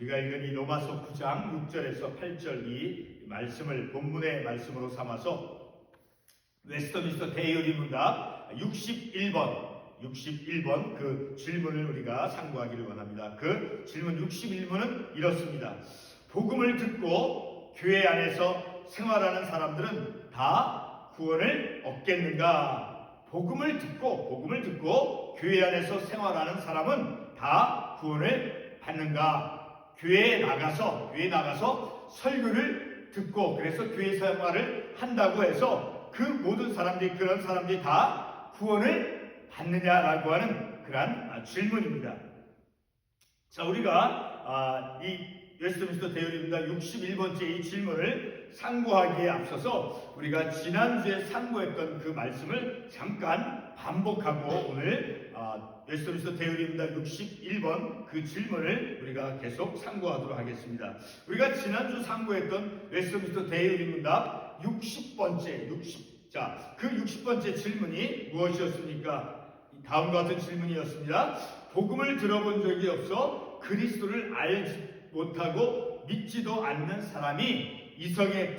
우리가 읽은 이 로마서 9장 6절에서 8절 이 말씀을 본문의 말씀으로 삼아서 웨스터민스터 대의문답 61번 그 질문을 우리가 상고하기를 원합니다. 그 질문 61문은 이렇습니다. 복음을 듣고 교회 안에서 생활하는 사람들은 다 구원을 얻겠는가? 복음을 듣고 교회 안에서 생활하는 사람은 다 구원을 받는가? 교회에 나가서 설교를 듣고 그래서 교회 생활을 한다고 해서 그 모든 사람들이 그런 사람들이 다 구원을 받느냐라고 하는 그러한 질문입니다. 자, 우리가 이 웨스트민스터 대의문답 61번째 이 질문을 상고하기에 앞서서 우리가 지난주에 상고했던 그 말씀을 잠깐 반복하고 오늘 웨스트민스터 대의문답 61번 그 질문을 우리가 계속 상고하도록 하겠습니다. 우리가 지난주 상고했던 웨스트민스터 대의문답 60번째 자, 그 60번째 질문이 무엇이었습니까? 다음과 같은 질문이었습니다. 복음을 들어본 적이 없어 그리스도를 알지 못하고 믿지도 않는 사람이 이성의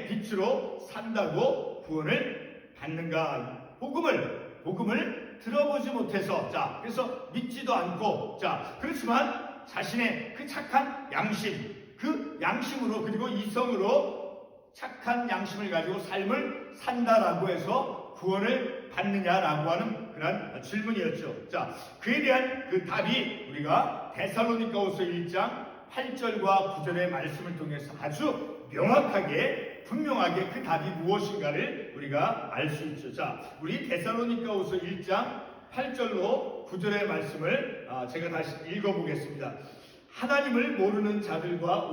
빛으로 산다고 구원을 받는가? 복음을 들어보지 못해서 그래서 믿지도 않고 그렇지만 자신의 그 착한 양심, 그 양심으로 그리고 이성으로 착한 양심을 가지고 삶을 산다라고 해서 구원을 받느냐라고 하는 그런 질문이었죠. 그에 대한 그 답이 우리가 데살로니가후서 1장 8절과 9절의 말씀을 통해서 아주 명확하게 분명하게 그 답이 무엇인가를 우리가 알 수 있죠. 우리 데살로니가후서 1장 8절로 9절의 말씀을 제가 다시 읽어보겠습니다. 하나님을 모르는 자들과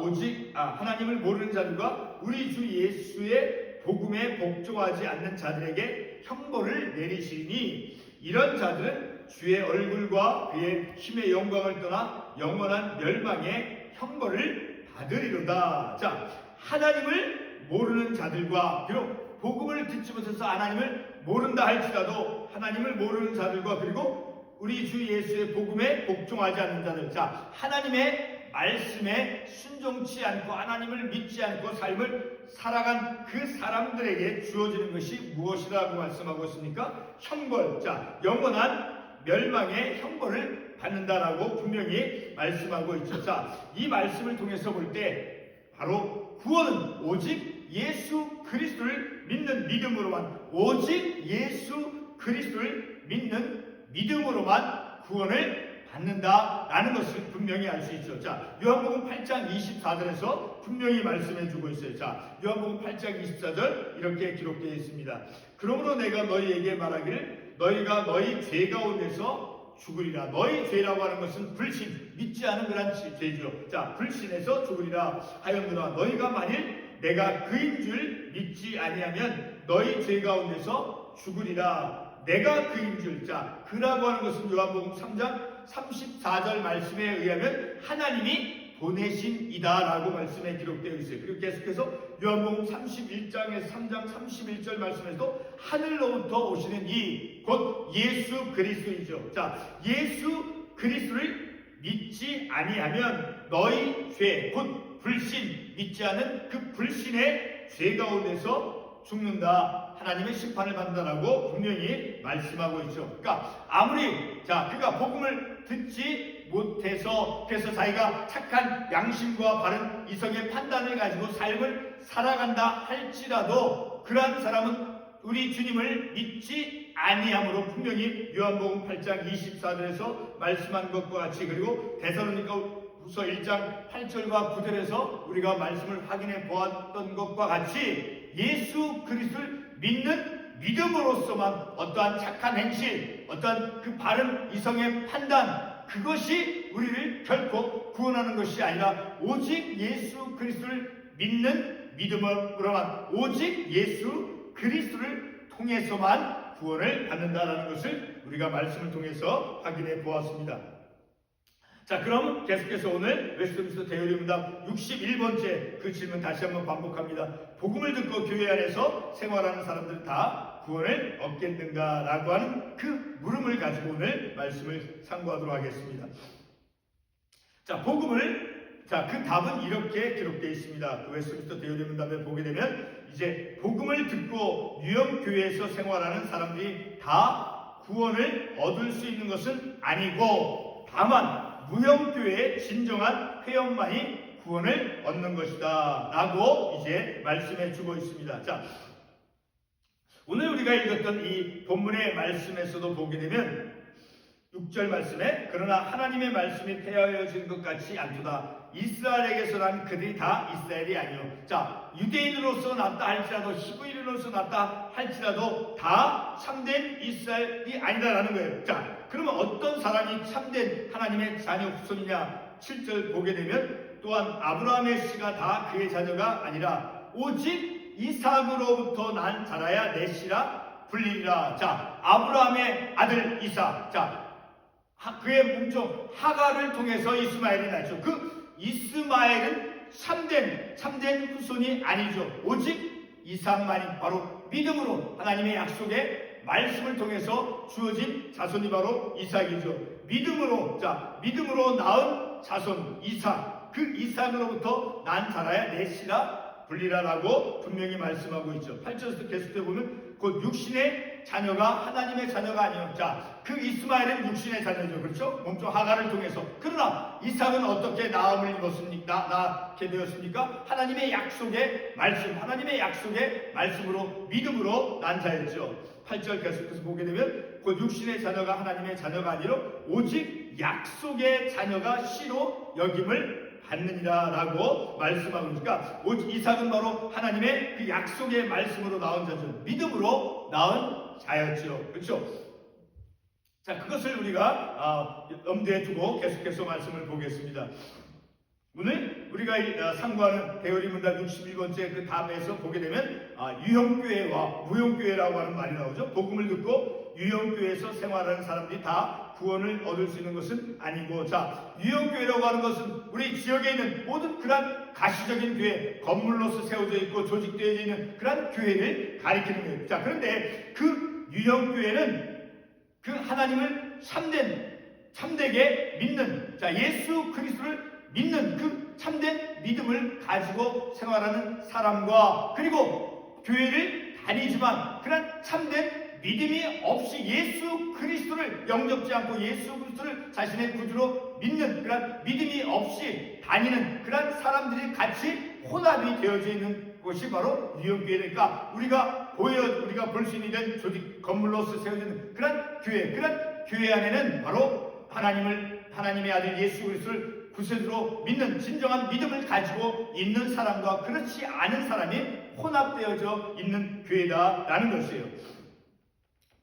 우리 주 예수의 복음에 복종하지 않는 자들에게 형벌을 내리시니 이런 자들은 주의 얼굴과 그의 힘의 영광을 떠나 영원한 멸망의 형벌을 받으리로다. 하나님을 모르는 자들과 비록 복음을 듣지 못해서 하나님을 모른다 할지라도 하나님을 모르는 자들과 그리고 우리 주 예수의 복음에 복종하지 않는 자들, 하나님의 말씀에 순종치 않고 하나님을 믿지 않고 삶을 살아간 그 사람들에게 주어지는 것이 무엇이라고 말씀하고 있습니까? 형벌, 영원한 멸망의 형벌을 받는다라고 분명히 말씀하고 있죠. 이 말씀을 통해서 볼 때 바로 구원은 오직 예수 그리스도를 믿는 믿음으로만, 오직 예수 그리스도를 믿는 믿음으로만 구원을 받는다라는 것을 분명히 알 수 있죠. 요한복음 8장 24절에서 분명히 말씀해 주고 있어요. 요한복음 8장 24절 이렇게 기록되어 있습니다. 그러므로 내가 너희에게 말하기를 너희가 너희 죄 가운데서 죽으리라. 너희 죄라고 하는 것은 불신, 믿지 않은 그런 죄죠. 불신에서 죽으리라 하였노라. 너희가 만일 내가 그인 줄 믿지 아니하면 너희 죄 가운데서 죽으리라. 내가 그인 줄, 그라고 하는 것은 요한복음 3장 34절 말씀에 의하면 하나님이 보내신 이다라고 말씀에 기록되어 있어요. 그리고 계속해서 요한복음 31장에서 3장 31절 말씀에서도 하늘로부터 오시는 이 곧 예수 그리스도이죠. 예수 그리스도를 믿지 아니하면 너희 죄, 곧 불신, 믿지 않은 그 불신의 죄 가운데서 죽는다. 하나님의 심판을 받는다라고 분명히 말씀하고 있죠. 그러니까 아무리 그가 복음을 듣지 못해서 그래서 자기가 착한 양심과 바른 이성의 판단을 가지고 삶을 살아간다 할지라도 그러한 사람은 우리 주님을 믿지 아니함으로 분명히 요한복음 8장 24절에서 말씀한 것과 같이 그리고 데살로니가후서 1장 8절과 9절에서 우리가 말씀을 확인해 보았던 것과 같이 예수 그리스도를 믿는 믿음으로서만 어떠한 착한 행실, 어떠한 그 바른 이성의 판단 그것이 우리를 결코 구원하는 것이 아니라 오직 예수 그리스도를 믿는 믿음으로만 오직 예수 그리스도를 통해서만 구원을 받는다라는 것을 우리가 말씀을 통해서 확인해 보았습니다. 그럼 계속해서 오늘 웨스트민스터 대의문답 61번째 그 질문 다시 한번 반복합니다. 복음을 듣고 교회 안에서 생활하는 사람들은 다 구원을 얻겠는가? 라고 하는 그 물음을 가지고 오늘 말씀을 상고하도록 하겠습니다. 자, 그 답은 이렇게 기록되어 있습니다. 그 웨스트민스터 대의문답에 보게 되면 이제 복음을 듣고 유형교회에서 생활하는 사람들이 다 구원을 얻을 수 있는 것은 아니고 다만 무형교회의 진정한 회원만이 구원을 얻는 것이다 라고 이제 말씀해 주고 있습니다. 자, 오늘 우리가 읽었던 이 본문의 말씀에서도 보게 되면 6절 말씀에 그러나 하나님의 말씀이 폐하여진 것 같이 않도다. 이스라엘에게서 난 그들이 다 이스라엘이 아니요. 자, 유대인으로서 났다 할지라도 히브리인으로서 났다 할지라도 다 참된 이스라엘이 아니다라는 거예요. 자, 그러면 어떤 사람이 참된 하나님의 자녀 후손이냐? 7절 보게 되면 또한 아브라함의 씨가 다 그의 자녀가 아니라 오직 이삭으로부터 난 자라야 내 씨라 불리리라. 자, 아브라함의 아들 이삭. 자, 그의 몸종 하갈을 통해서 이스마엘이 났죠. 그 이스마엘은 참된 후손이 아니죠. 오직 이삭만이 바로 믿음으로 하나님의 약속의 말씀을 통해서 주어진 자손이 바로 이삭이죠. 믿음으로 낳은 자손 이삭, 그 이삭으로부터 난 자라야 내 씨라 불리라라고 분명히 말씀하고 있죠. 8절에서 계속해 보면 곧 육신의 자녀가 하나님의 자녀가 아니요. 자, 그 이스마엘은 육신의 자녀죠. 그렇죠? 몸종 하갈을 통해서. 그러나 이삭은 어떻게 낳게 되었습니까? 하나님의 약속의 말씀으로 믿음으로 난 자였죠. 8절 계속해서 보게 되면 곧 육신의 자녀가 하나님의 자녀가 아니라 오직 약속의 자녀가 씨로 여김을 받느니라 라고 말씀하고 있으니까 오직 이삭은 바로 하나님의 그 약속의 말씀으로 나온 자죠. 믿음으로 낳은 자였죠. 그렇죠? 자, 그것을 우리가 염두에 두고 계속해서 말씀을 보겠습니다. 오늘 우리가 상고하는 대의문답 61번째 그 답에서 보게 되면 유형교회와 무형교회라고 하는 말이 나오죠. 복음을 듣고 유형교회에서 생활하는 사람들이 다 구원을 얻을 수 있는 것은 아니고, 자, 유형교회라고 하는 것은 우리 지역에 있는 모든 그런 가시적인 교회, 건물로서 세워져 있고 조직되어 있는 그런 교회를 가리키는 거예요. 자, 그런데 그 유형교회는 그 하나님을 참되게 믿는, 자, 예수 그리스도를 믿는 그 참된 믿음을 가지고 생활하는 사람과, 그리고 교회를 다니지만 그런 참된 믿음이 없이 예수 그리스도를 영접지 않고 예수 그리스도를 자신의 구주로 믿는 그런 믿음이 없이 다니는 그런 사람들이 같이 혼합이 되어져 있는 곳이 바로 유형교회니까 우리가 볼 수 있는 조직 건물로서 세워지는 그런 교회 안에는 바로 하나님의 아들 예수 그리스도를 구세주로 믿는 진정한 믿음을 가지고 있는 사람과 그렇지 않은 사람이 혼합되어져 있는 교회다라는 것이에요.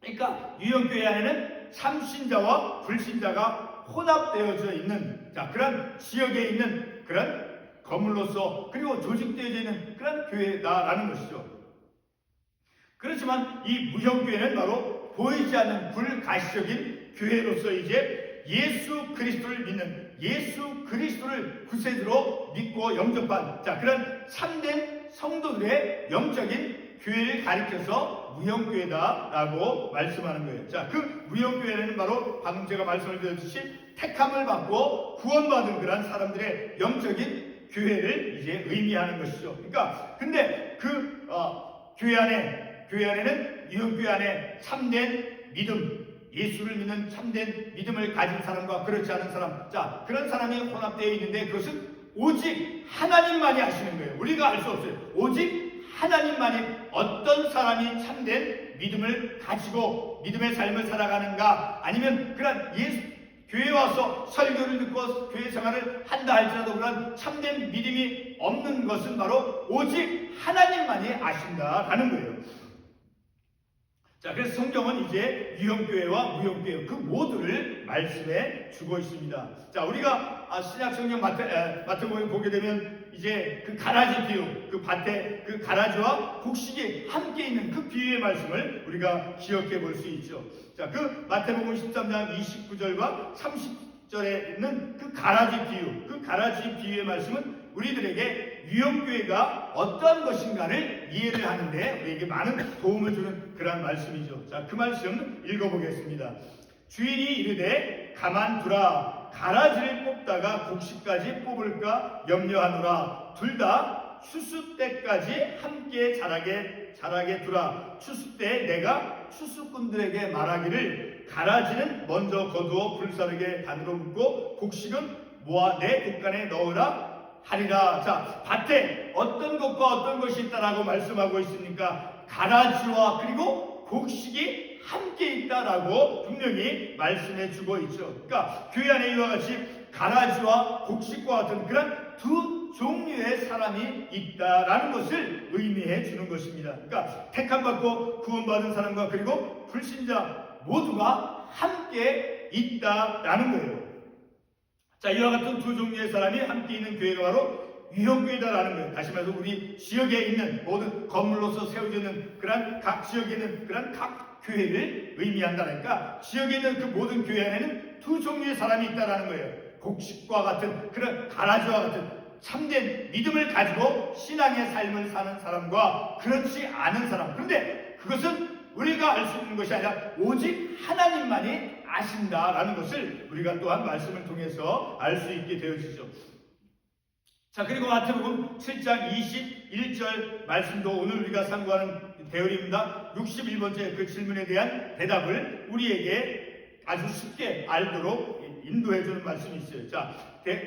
그러니까 유형교회 안에는 참신자와 불신자가 혼합되어져 있는, 자, 그런 지역에 있는 그런 건물로서 그리고 조직되어져 있는 그런 교회다라는 것이죠. 그렇지만 이 무형교회는 바로 보이지 않는 불가시적인 교회로서 이제 예수 그리스도를 믿는, 예수 그리스도를 구세주로 믿고 영접한, 자, 그런 참된 성도들의 영적인 교회를 가리켜서 무형교회다라고 말씀하는 거예요. 자, 그 무형교회는 바로 방금 제가 말씀을 드렸듯이 택함을 받고 구원받은 그런 사람들의 영적인 교회를 이제 의미하는 것이죠. 그러니까 근데 그 교회 안에는 유형교회 안에 참된 믿음, 예수를 믿는 참된 믿음을 가진 사람과 그렇지 않은 사람, 자, 그런 사람이 혼합되어 있는데 그것은 오직 하나님만이 아시는 거예요. 우리가 알 수 없어요. 오직 하나님만이 어떤 사람이 참된 믿음을 가지고 믿음의 삶을 살아가는가, 아니면 그런 교회에 와서 설교를 듣고 교회 생활을 한다 할지라도 그런 참된 믿음이 없는 것은 바로 오직 하나님만이 아신다라는 거예요. 자, 그래서 성경은 이제 유형교회와 무형교회 그 모두를 말씀해 주고 있습니다. 자, 우리가 신약 성경 마태복음 보게 되면 이제 그 가라지 비유, 그 밭에 그 가라지와 곡식이 함께 있는 그 비유의 말씀을 우리가 기억해 볼 수 있죠. 자, 그 마태복음 13장 29절과 30절에 있는 그 가라지 비유, 그 가라지 비유의 말씀은 우리들에게 유형교회가 어떠한 것인가를 이해를 하는데 우리에게 많은 도움을 주는 그런 말씀이죠. 자, 그 말씀 읽어보겠습니다. 주인이 이르되 가만두라. 가라지를 뽑다가 곡식까지 뽑을까 염려하노라. 둘 다 추수 때까지 함께 자라게 두라. 추수 때 내가 추수꾼들에게 말하기를 가라지는 먼저 거두어 불사르게 단으로 묶고 곡식은 모아 내 곡간에 넣으라 하리라. 자, 밭에 어떤 것과 어떤 것이 있다라고 말씀하고 있으니까 가라지와 그리고 곡식이 함께 있다라고 분명히 말씀해 주고 있죠. 그러니까 교회 안에 이와 같이 가라지와 곡식과 같은 그런 두 종류의 사람이 있다라는 것을 의미해 주는 것입니다. 그러니까 택함받고 구원받은 사람과 그리고 불신자 모두가 함께 있다라는 거예요. 자, 이와 같은 두 종류의 사람이 함께 있는 교회가 바로 위형교회다라는 거예요. 다시 말해서 우리 지역에 있는 모든 건물로서 세워지는 그런 각 지역에 있는 그런 각 교회를 의미한다니까 지역에 있는 그 모든 교회 안에는 두 종류의 사람이 있다라는 거예요. 곡식과 같은 그런 가라지와 같은 참된 믿음을 가지고 신앙의 삶을 사는 사람과 그렇지 않은 사람. 그런데 그것은 우리가 알 수 있는 것이 아니라 오직 하나님만이 아신다라는 것을 우리가 또한 말씀을 통해서 알 수 있게 되어지죠. 자, 그리고 마태복음 7장 21절 말씀도 오늘 우리가 상고하는 대열입니다. 61번째 그 질문에 대한 대답을 우리에게 아주 쉽게 알도록 인도해 주는 말씀이 있어요. 자,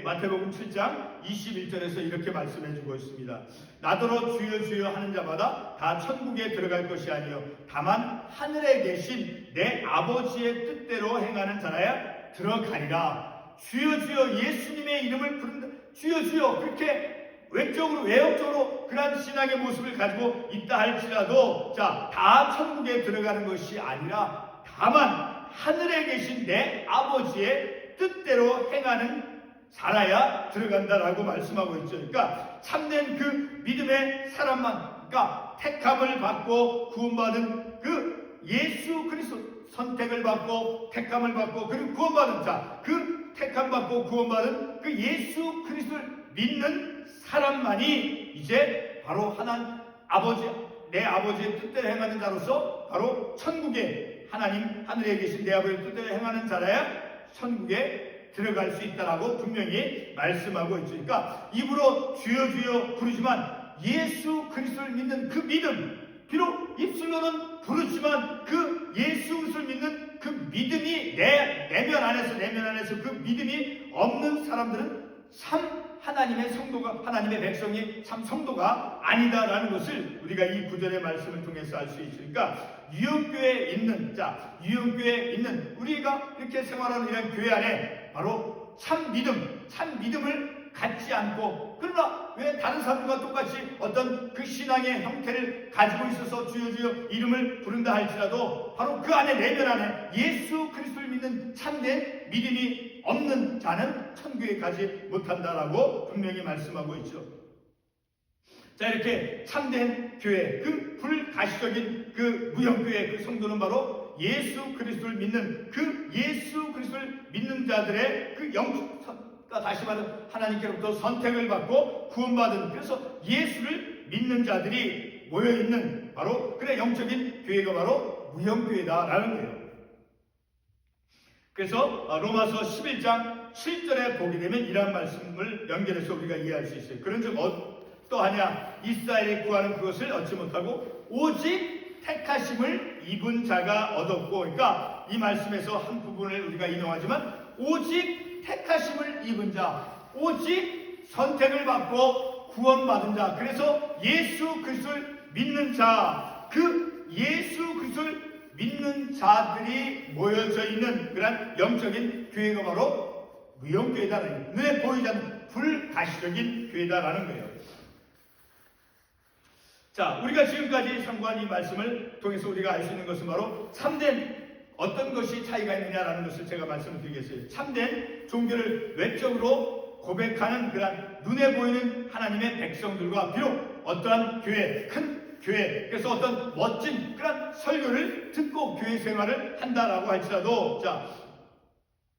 마태복음 7장 21절에서 이렇게 말씀해 주고 있습니다. 나더러 주여 주여 하는 자마다 다 천국에 들어갈 것이 아니요 다만 하늘에 계신 내 아버지의 뜻대로 행하는 자라야 들어가리라. 주여 주여 예수님의 이름을 부른다. 주여 주여 그렇게 외적으로 그러한 신앙의 모습을 가지고 있다 할지라도 자, 다 천국에 들어가는 것이 아니라 다만 하늘에 계신 내 아버지의 뜻대로 행하는 자라야 들어간다라고 말씀하고 있죠. 그러니까 참된 그 믿음의 사람만, 그러니까 택함을 받고 구원받은 그 예수 그리스도 선택을 받고 택함을 받고 그리고 구원받은 자, 그 택함 받고 구원받은 그 예수 그리스도를 믿는 사람만이 이제 바로 하나님 아버지, 내 아버지의 뜻대로 행하는 자로서 바로 천국에 하나님 하늘에 계신 내 아버지의 뜻대로 행하는 자라야 천국에 들어갈 수 있다라고 분명히 말씀하고 있죠. 그러니까 입으로 주여 주여 부르지만 예수 그리스도를 믿는 그 믿음, 비록 입술로는 부르지만 그 예수 그리스도를 믿는 그 믿음이 내면 안에서 그 믿음이 없는 사람들은 참 하나님의 성도가, 하나님의 백성이 참 성도가 아니다라는 것을 우리가 이 구절의 말씀을 통해서 알 수 있으니까 유형교회에 있는 우리가 이렇게 생활하는 이런 교회 안에 바로 참 믿음을 갖지 않고, 그러나 왜 다른 사람들과 똑같이 어떤 그 신앙의 형태를 가지고 있어서 주여 주여 이름을 부른다 할지라도 바로 그 안에 내면 안에 예수 그리스도를 믿는 참된 믿음이 없는 자는 천국에 가지 못한다라고 분명히 말씀하고 있죠. 자, 이렇게 참된 교회, 그 불가시적인 그 무형교회 그 성도는 바로 예수 그리스도를 믿는 그 예수 그리스도를 믿는 자들의 그 다시 말해 하나님께로부터 선택을 받고 구원받은, 그래서 예수를 믿는 자들이 모여있는 바로 그래 영적인 교회가 바로 무형교회다라는 거예요. 그래서 로마서 11장 7절에 보게 되면 이러한 말씀을 연결해서 우리가 이해할 수 있어요. 그런즉 어떠하냐 이스라엘이 구하는 그것을 얻지 못하고 오직 택하심을 입은 자가 얻었고, 그러니까 이 말씀에서 한 부분을 우리가 인용하지만 오직 택하심을 입은 자, 오직 선택을 받고 구원받은 자, 그래서 예수 그리스도를 믿는 자, 그 예수 그리스도를 믿는 자들이 모여져 있는 그런 영적인 교회가 바로 무형교회다라는, 눈에 보이지 않는 불가시적인 교회다라는 거예요. 자, 우리가 지금까지 상고한 이 말씀을 통해서 우리가 알 수 있는 것은 바로 참된 어떤 것이 차이가 있느냐라는 것을 제가 말씀을 드리겠어요. 참된 종교를 외적으로 고백하는 그런 눈에 보이는 하나님의 백성들과 비록 어떠한 교회, 큰 교회, 그래서 어떤 멋진 그런 설교를 듣고 교회 생활을 한다라고 할지라도, 자,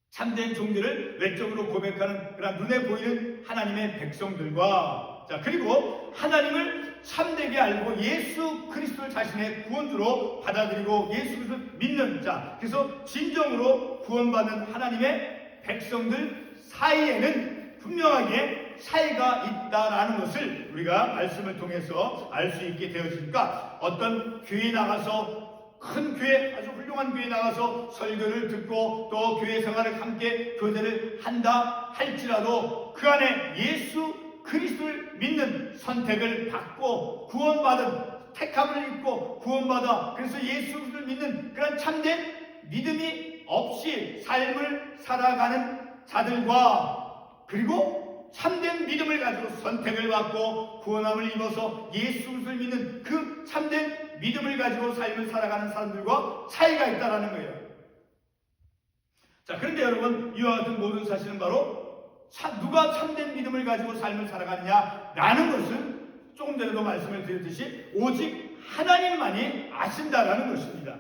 참된 종교를 외적으로 고백하는 그런 눈에 보이는 하나님의 백성들과, 자, 그리고 하나님을 참되게 알고 예수 그리스도를 자신의 구원주로 받아들이고 예수 그리스도를 믿는 자, 그래서 진정으로 구원받는 하나님의 백성들 사이에는 분명하게 차이가 있다라는 것을 우리가 말씀을 통해서 알 수 있게 되어지니까 어떤 교회에 나가서 큰 교회, 아주 훌륭한 교회에 나가서 설교를 듣고 또 교회 생활을 함께 교제를 한다 할지라도 그 안에 예수 그리스도를 믿는 선택을 받고 구원받은 택함을 입고 구원받아 그래서 예수 그리스도를 믿는 그런 참된 믿음이 없이 삶을 살아가는 자들과 그리고 참된 믿음을 가지고 선택을 받고 구원함을 입어서 예수 그리스도를 믿는 그 참된 믿음을 가지고 삶을 살아가는 사람들과 차이가 있다는 거예요. 자, 그런데 여러분 이와 같은 모든 사실은 바로 누가 참된 믿음을 가지고 삶을 살아가느냐라는 것은 조금 전에도 말씀을 드렸듯이 오직 하나님만이 아신다라는 것입니다.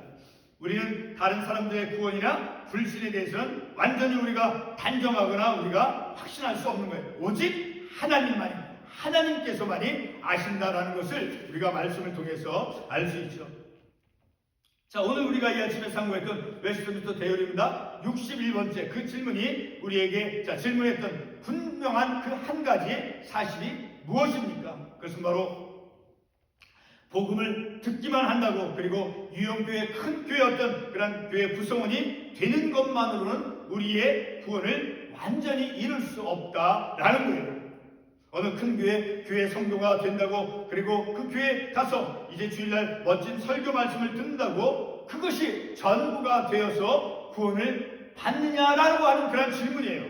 우리는 다른 사람들의 구원이나 불신에 대해서는 완전히 우리가 단정하거나 우리가 확신할 수 없는 거예요. 오직 하나님만이, 하나님께서만이 아신다라는 것을 우리가 말씀을 통해서 알 수 있죠. 자, 오늘 우리가 이 아침에 상고했던 웨스트민스터 대요리입니다. 61번째 그 질문이 우리에게 질문했던 분명한 그 한 가지 사실이 무엇입니까? 그것은 바로 복음을 듣기만 한다고 그리고 유형교회 큰 교회였던 그런 교회 구성원이 되는 것만으로는 우리의 구원을 완전히 이룰 수 없다라는 거예요. 어느 큰 교회 성도가 된다고 그리고 그 교회에 가서 이제 주일날 멋진 설교 말씀을 듣는다고 그것이 전부가 되어서 구원을 받느냐라고 하는 그런 질문이에요.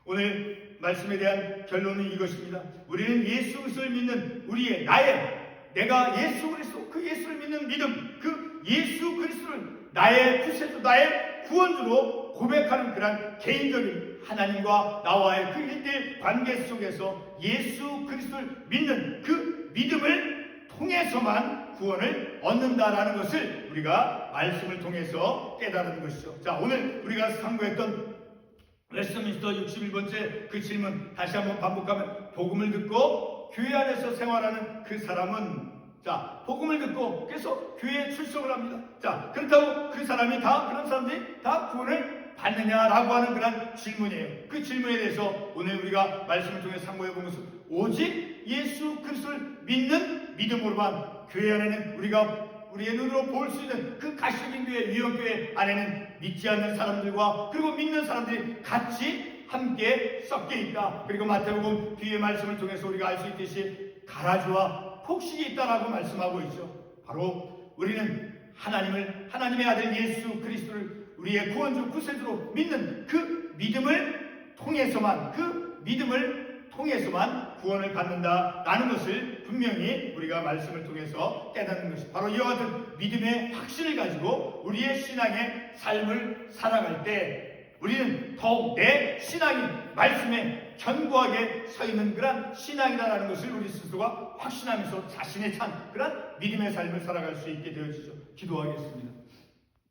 오늘 말씀에 대한 결론은 이것입니다. 우리는 예수 그리스도를 믿는 우리의 내가 예수 그리스도 그 예수를 믿는 믿음 그 예수 그리스도를 나의 구세주 나의 구원주로 고백하는 그런 개인적인 하나님과 나와의 그 1대1 관계 속에서 예수 그리스도를 믿는 그 믿음을 통해서만 구원을 얻는다라는 것을 우리가 말씀을 통해서 깨달은 것이죠. 자, 오늘 우리가 상고했던 웨스트민스터 61번째 그 질문 다시 한번 반복하면 복음을 듣고 교회 안에서 생활하는 그 사람은 복음을 듣고 그래서 교회에 출석을 합니다. 자, 그렇다고 그 사람이 그런 사람들이 다 구원을 받느냐라고 하는 그런 질문이에요. 그 질문에 대해서 오늘 우리가 말씀을 통해 상고해 본 것은 오직 예수 그리스도를 믿는 믿음으로만 교회 안에는 우리의 눈으로 볼 수 있는 그 가시적인 교회 유형교회 안에는 믿지 않는 사람들과 그리고 믿는 사람들이 같이 함께 섞여 있다. 그리고 마태복음 뒤의 말씀을 통해서 우리가 알 수 있듯이 가라지와 폭식이 있다라고 말씀하고 있죠. 바로 우리는 하나님의 아들 예수 그리스도를 우리의 구원주 구세주로 믿는 그 믿음을 통해서만 구원을 받는다라는 것을 분명히 우리가 말씀을 통해서 깨닫는 것이 바로 이와 같은 믿음의 확신을 가지고 우리의 신앙의 삶을 살아갈 때 우리는 더욱 내 신앙이 말씀에 견고하게 서 있는 그런 신앙이라는 것을 우리 스스로가 확신하면서 자신의 찬 그런 믿음의 삶을 살아갈 수 있게 되어지죠. 기도하겠습니다.